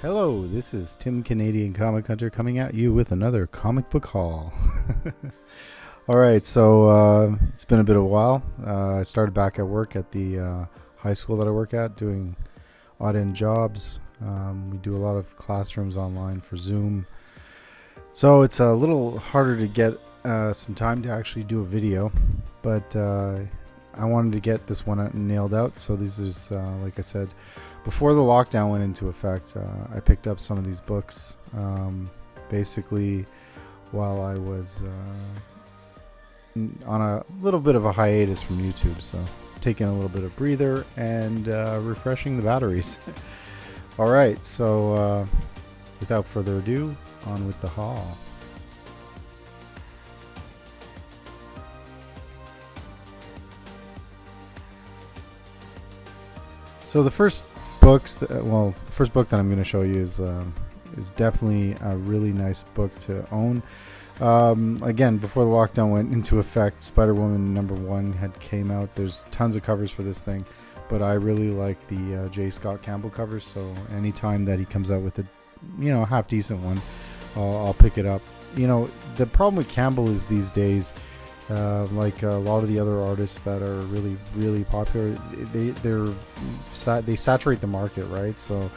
Hello, this is Tim Canadian Comic Hunter coming at you with another comic book haul. All right, so it's been a bit of a while. I started back at work at the high school that I work at, doing odd-end jobs. We do a lot of classrooms online for Zoom. So it's a little harder to get some time to actually do a video, but I wanted to get this one nailed out. So this is, like I said, before the lockdown went into effect, I picked up some of these books basically while I was on a little bit of a hiatus from YouTube. So taking a little bit of breather and refreshing the batteries. All right, so without further ado, on with the haul. So the first the first book that I'm going to show you is definitely a really nice book to own. Again, before the lockdown went into effect, Spider-Woman #1 had came out. There's tons of covers for this thing, but I really like the J. Scott Campbell covers. So anytime that he comes out with a half decent one, I'll pick it up. The problem with Campbell is these days, like a lot of the other artists that are really, really popular, they saturate the market, right? So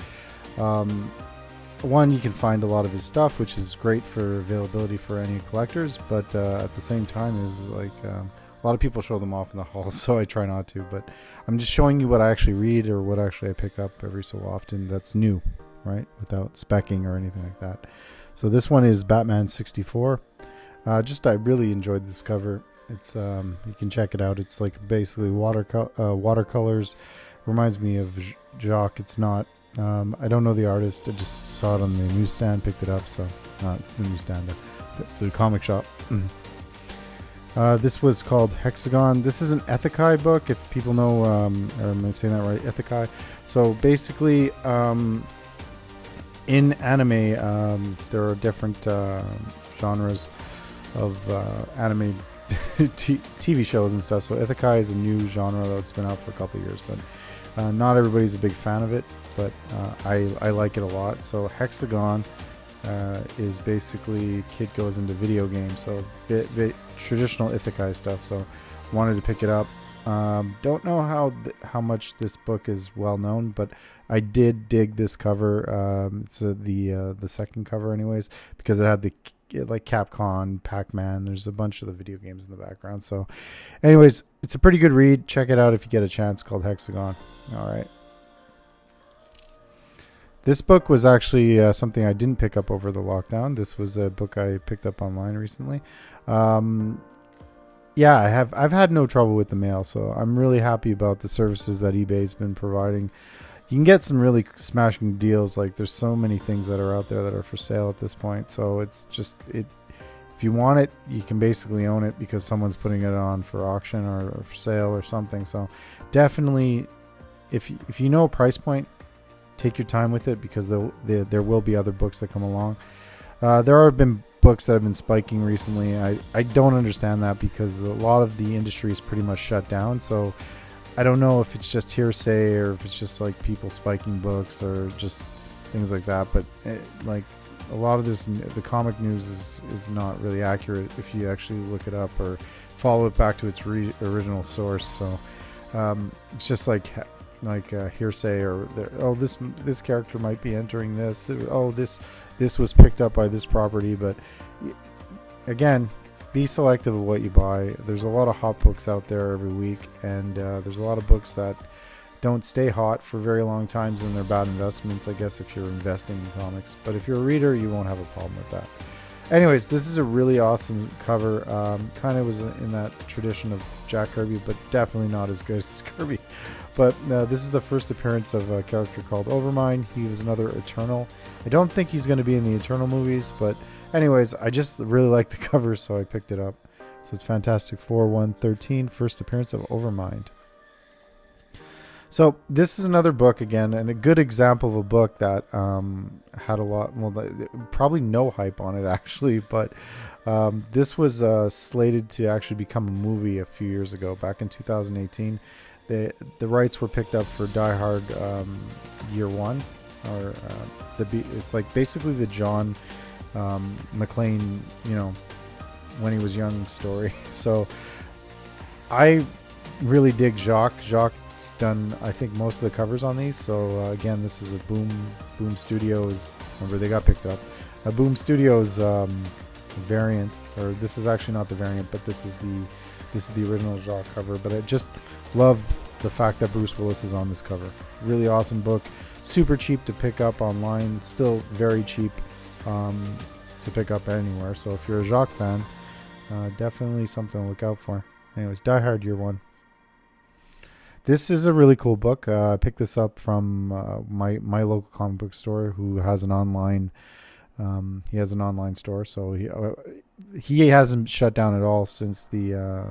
one, you can find a lot of his stuff, which is great for availability for any collectors, but at the same time is like a lot of people show them off in the halls, so I try not to. But I'm just showing you what I actually read or what actually I pick up every so often that's new, right, without specking or anything like that. So this one is Batman 64. I really enjoyed this cover. It's you can check it out. It's like basically watercolors. Reminds me of Jacques. It's not. I don't know the artist. I just saw it on the newsstand, picked it up. So not the newsstand, the comic shop. This was called Hexagon. This is an Ethikai book. If people know, or am I saying that right? Ethikai. So basically, in anime, there are different genres of anime TV shows and stuff. So Ethikai is a new genre that's been out for a couple of years, but not everybody's a big fan of it, but I like it a lot. So Hexagon is basically kid goes into video games, so traditional Ethikai stuff. So wanted to pick it up. Don't know how much this book is well known, but I did dig this cover. It's the second cover, anyways, because it had like Capcom, Pac-Man. There's a bunch of the video games in the background. So, anyways, it's a pretty good read. Check it out if you get a chance. Called Hexagon. All right. This book was actually something I didn't pick up over the lockdown. This was a book I picked up online recently. Yeah, I've had no trouble with the mail, so I'm really happy about the services that eBay's been providing. You can get some really smashing deals. Like there's so many things that are out there that are for sale at this point. So it's just if you want it, you can basically own it because someone's putting it on for auction or for sale or something. So definitely, if you know a price point, take your time with it because there will be other books that come along. There have been books that have been spiking recently. I don't understand that because a lot of the industry is pretty much shut down. So I don't know if it's just hearsay or if it's just like people spiking books or just things like that. But like a lot of this, the comic news is not really accurate if you actually look it up or follow it back to its original source. So it's just like hearsay or this character might be entering this. This was picked up by this property. But again, be selective of what you buy. There's a lot of hot books out there every week, and there's a lot of books that don't stay hot for very long times, and they're bad investments, I guess, if you're investing in comics. But if you're a reader, you won't have a problem with that. Anyways, this is a really awesome cover. Kind of was in that tradition of Jack Kirby, but definitely not as good as Kirby. But this is the first appearance of a character called Overmind. He was another Eternal. I don't think he's going to be in the Eternal movies, but anyways, I just really like the cover, so I picked it up. So it's Fantastic Four 113, first appearance of Overmind. So this is another book again, and a good example of a book that had a lot, probably no hype on it actually, but this was slated to actually become a movie a few years ago, back in 2018. The rights were picked up for Die Hard Year One, or it's like basically the John McClane, you know, when he was young story. So I really dig Jacques. Jacques done, I think, most of the covers on these. So again, this is a Boom Studios. Remember, they got picked up. A Boom Studios variant, or this is actually not the variant, but this is the original Jacques cover. But I just love the fact that Bruce Willis is on this cover. Really awesome book. Super cheap to pick up online. Still very cheap to pick up anywhere. So if you're a Jacques fan, definitely something to look out for. Anyways, Die Hard Year One. This is a really cool book. I picked this up from my local comic book store, who has an online. He has an online store, so he hasn't shut down at all since the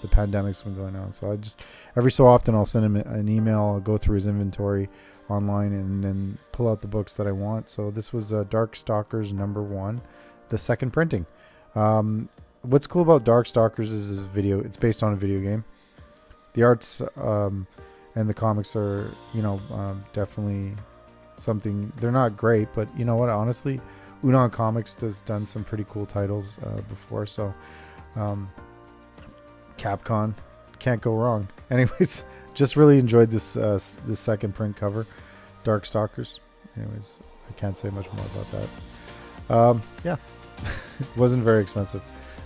pandemic's been going on. So I just every so often I'll send him an email. I'll go through his inventory online and then pull out the books that I want. So this was Darkstalkers #1, the second printing. What's cool about Darkstalkers is video. It's based on a video game. The arts and the comics are, you know, definitely something. They're not great, but you know what? Honestly, Unon Comics has done some pretty cool titles before. So Capcom, can't go wrong. Anyways, just really enjoyed this second print cover, Darkstalkers. Anyways, I can't say much more about that. Yeah, it wasn't very expensive.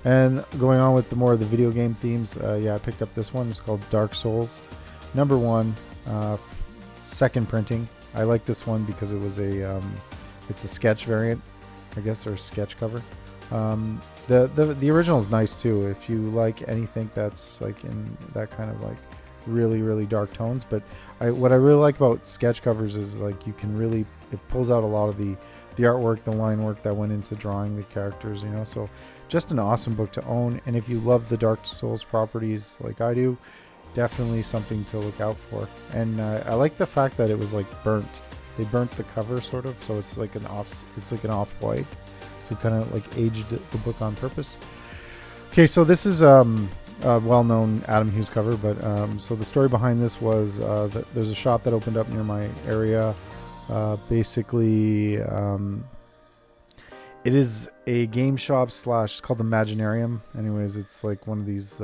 And going on with the more of the video game themes, yeah, I picked up this one. It's called Dark Souls #1, second printing. I like this one because it was it's a sketch variant, I guess, or sketch cover. The original is nice too, if you like anything that's like in that kind of like really dark tones. But what I really like about sketch covers is like you can really, it pulls out a lot of the artwork, the line work that went into drawing the characters, you know. So just an awesome book to own. And if you love the Dark Souls properties like I do, definitely something to look out for. And I like the fact that it was like burnt. They burnt the cover sort of, so it's like an off-white. So kind of like aged the book on purpose. Okay, so this is a well-known Adam Hughes cover, but so the story behind this was that there's a shop that opened up near my area. Basically, it is a game shop / it's called the Imaginarium. Anyways, it's like one of these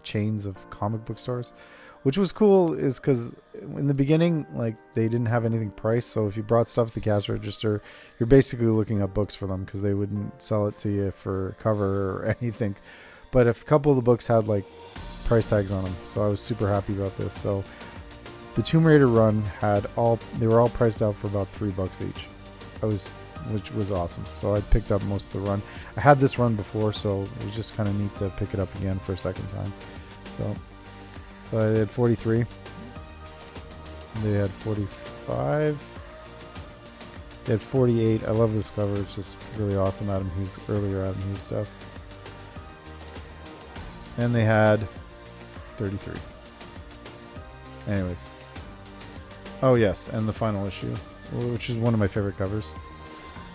chains of comic book stores, which was cool is because in the beginning, like, they didn't have anything priced. So if you brought stuff to the cash register, you're basically looking up books for them because they wouldn't sell it to you for cover or anything. But a couple of the books had like price tags on them, so I was super happy about this. So the Tomb Raider run they were all priced out for about $3 each. Which was awesome. So I picked up most of the run. I had this run before, so it was just kind of neat to pick it up again for a second time. So I had 43. They had 45. They had 48. I love this cover. It's just really awesome. Earlier Adam Hughes stuff. And they had 33. Anyways. Oh yes, and the final issue, which is one of my favorite covers,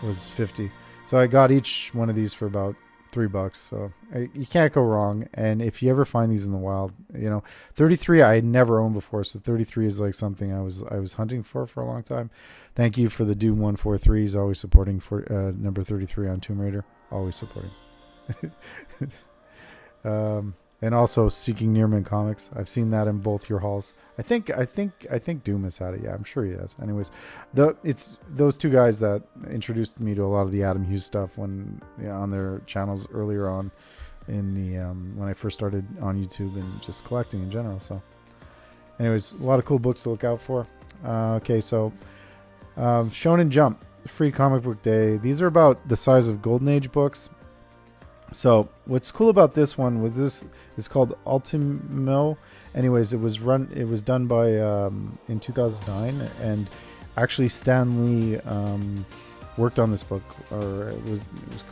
was 50. So I got each one of these for about $3. So you can't go wrong. And if you ever find these in the wild, you know, 33 I had never owned before. So 33 is like something I was hunting for a long time. Thank you for the Doom 143. He's always supporting for number 33 on Tomb Raider. Always supporting. And also Seeking Nearman Comics. I've seen that in both your halls. I think Doom has had it. Yeah, I'm sure he has. Anyways, it's those two guys that introduced me to a lot of the Adam Hughes stuff on their channels earlier on in the when I first started on YouTube and just collecting in general. So, anyways, a lot of cool books to look out for. Okay, so Shonen Jump, free comic book day. These are about the size of Golden Age books. So what's cool about this one with this is called Ultimo. Anyways, it was done by in 2009, and actually Stan Lee worked on this book, or it was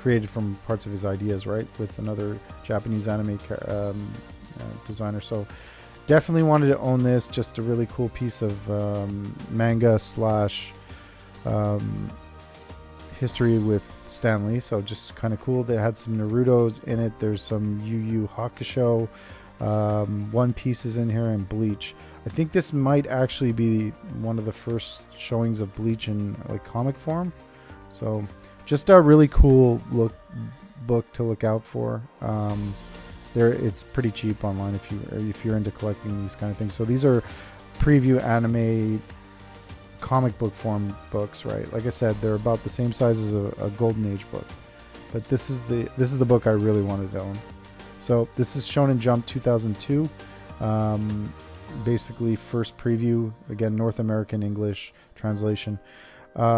created from parts of his ideas, right, with another Japanese anime designer. So definitely wanted to own this. Just a really cool piece of manga / history with Stan Lee, so just kind of cool. They had some Naruto's in it. There's some Yu Yu Hakusho One Piece is in here, and Bleach. I think this might actually be one of the first showings of Bleach in like comic form. So just a really cool book to look out for. It's pretty cheap online if you're into collecting these kind of things. So these are preview anime comic book form books, right? Like I said, they're about the same size as a Golden Age book. But this is the book I really wanted to own. So this is Shonen Jump 2002. Basically first preview, again, North American English translation.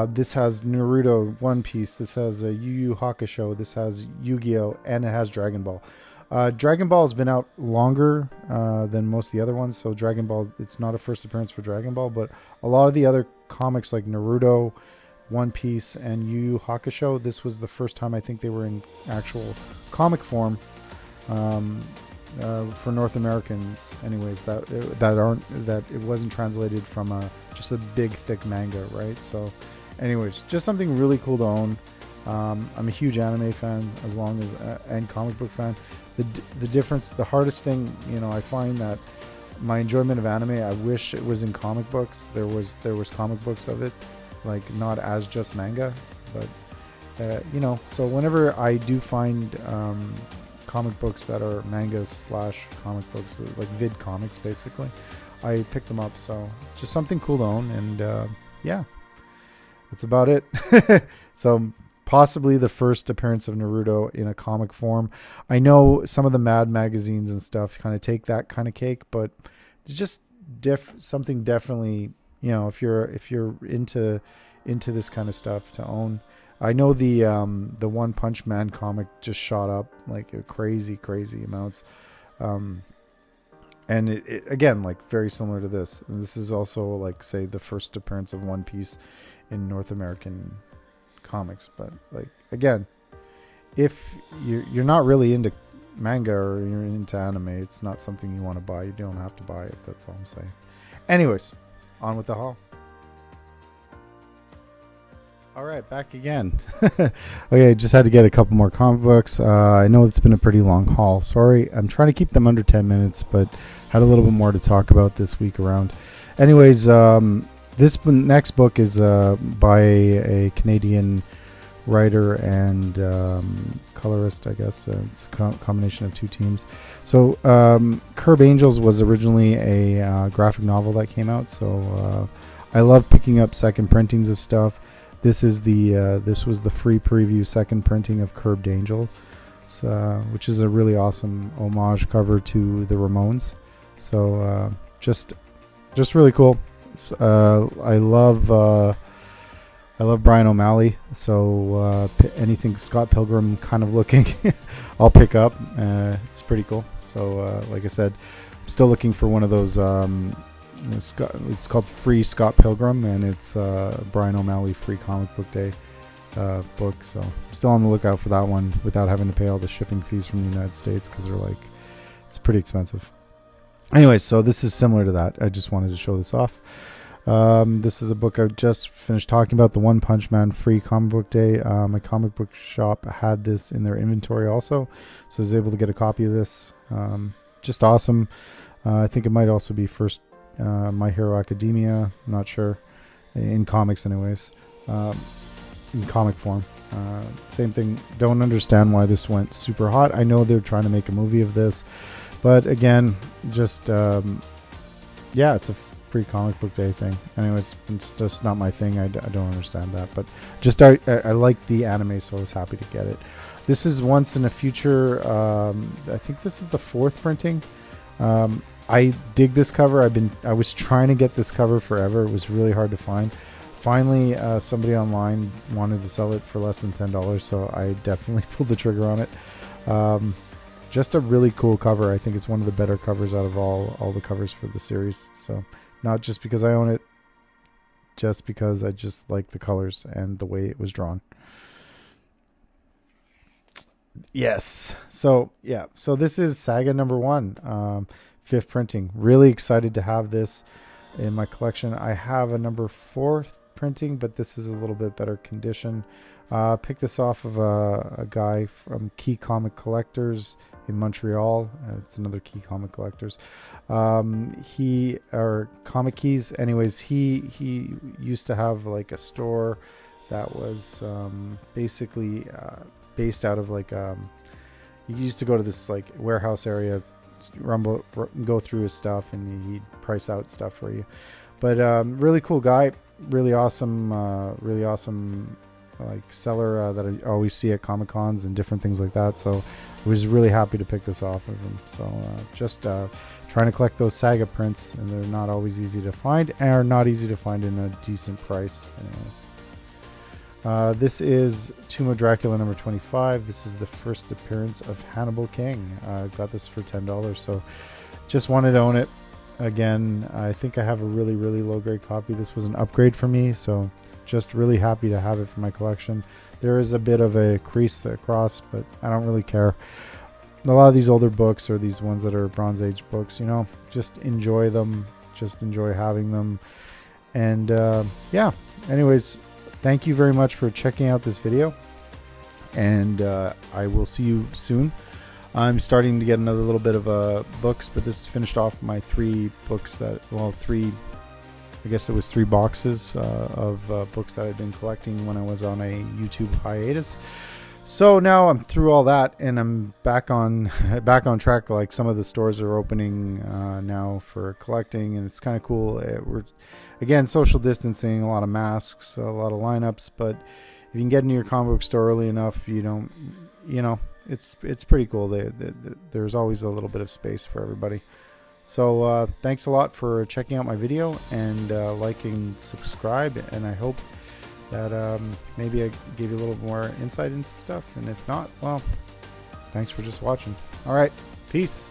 This has Naruto, One Piece, this has Yu Yu Hakusho, this has Yu-Gi-Oh, and it has Dragon Ball. Dragon Ball has been out longer than most of the other ones, so Dragon Ball, it's not a first appearance for Dragon Ball, but a lot of the other comics like Naruto, One Piece, and Yu Yu Hakusho, this was the first time I think they were in actual comic form. For North Americans, anyways, that it wasn't translated from just a big thick manga, right? So, anyways, just something really cool to own. I'm a huge anime fan, and comic book fan. The difference, the hardest thing, I find that my enjoyment of anime, I wish it was in comic books. There was comic books of it, like not as just manga, but So whenever I do find comic books that are mangas / comic books, like vid comics basically, I pick them up. So just something cool to own, and yeah, that's about it. So possibly the first appearance of Naruto in a comic form. I know some of the Mad magazines and stuff kind of take that kind of cake, but it's just something definitely, if you're into this kind of stuff to own. I know the One Punch Man comic just shot up like a crazy amounts, and it again, like very similar to this. And this is also like, say, the first appearance of One Piece in North American comics. But like, again, if you're not really into manga or you're into anime, it's not something you want to buy. You don't have to buy it. That's all I'm saying. Anyways, on with the haul. All right, back again. Okay, just had to get a couple more comic books. I know it's been a pretty long haul. Sorry, I'm trying to keep them under 10 minutes, but had a little bit more to talk about this week around. Anyways, this next book is by a Canadian writer and colorist, I guess. It's a combination of two teams. So Curb Angels was originally a graphic novel that came out. So I love picking up second printings of stuff. This was the free preview second printing of Curbed Angel, which is a really awesome homage cover to the Ramones. So just really cool. I love Brian O'Malley. So anything Scott Pilgrim kind of looking, I'll pick up. It's pretty cool. So like I said, I'm still looking for one of those. It's called Free Scott Pilgrim, and it's Brian O'Malley Free Comic Book Day book. So I'm still on the lookout for that one without having to pay all the shipping fees from the United States, because it's pretty expensive. Anyways, so this is similar to that. I just wanted to show this off. This is a book I just finished talking about, the One Punch Man Free Comic Book Day. My comic book shop had this in their inventory also, so I was able to get a copy of this. Just awesome. I think it might also be first My Hero Academia, I'm not sure, in comics anyways, in comic form. Same thing, don't understand why this went super hot. I know they're trying to make a movie of this, but again, just it's a free comic book day thing. Anyways, it's just not my thing. I don't understand that, but just I like the anime, so I was happy to get it. This is Once in a Future. I think this is the fourth printing. I dig this cover. I was trying to get this cover forever. It was really hard to find. Finally, somebody online wanted to sell it for less than $10, so I definitely pulled the trigger on it. Just a really cool cover. I think it's one of the better covers out of all the covers for the series. So not just because I own it, just because I just like the colors and the way it was drawn. Yes. So this is Saga number 1. Fifth printing. Really excited to have this in my collection. I have a number 4 printing, but this is a little bit better condition. Picked this off of a guy from Key Comic Collectors in Montreal. It's another Key Comic Collectors. Or Comic Keys. Anyways, he used to have like a store that was basically based out of like he used to go to this like warehouse area, go through his stuff, and he'd price out stuff for you. But really cool guy, really awesome like seller that I always see at Comic Cons and different things like that. So I was really happy to pick this off of him. So just trying to collect those Saga prints, and they're not always easy to find, or not easy to find in a decent price. Anyways, this is Tomb of Dracula number 25. This is the first appearance of Hannibal King. I got this for $10, so just wanted to own it. Again, I think I have a really low grade copy. This was an upgrade for me, so just really happy to have it for my collection. There is a bit of a crease across, but I don't really care. A lot of these older books, or these ones that are Bronze Age books, you know, just enjoy them, just enjoy having them. And yeah, anyways, thank you very much for checking out this video, and I will see you soon. I'm starting to get another little bit of books, but this finished off my 3 books that, well, 3, I guess it was 3 boxes of books that I'd been collecting when I was on a YouTube hiatus. So now I'm through all that, and I'm back on track. Like, some of the stores are opening now for collecting, and it's kind of cool. We're, again, social distancing, a lot of masks, a lot of lineups, but if you can get into your comic book store early enough, you don't, you know, it's pretty cool. There's always a little bit of space for everybody. So thanks a lot for checking out my video, and like and subscribe, and I hope that maybe I gave you a little more insight into stuff, and if not, well, thanks for just watching. All right, peace.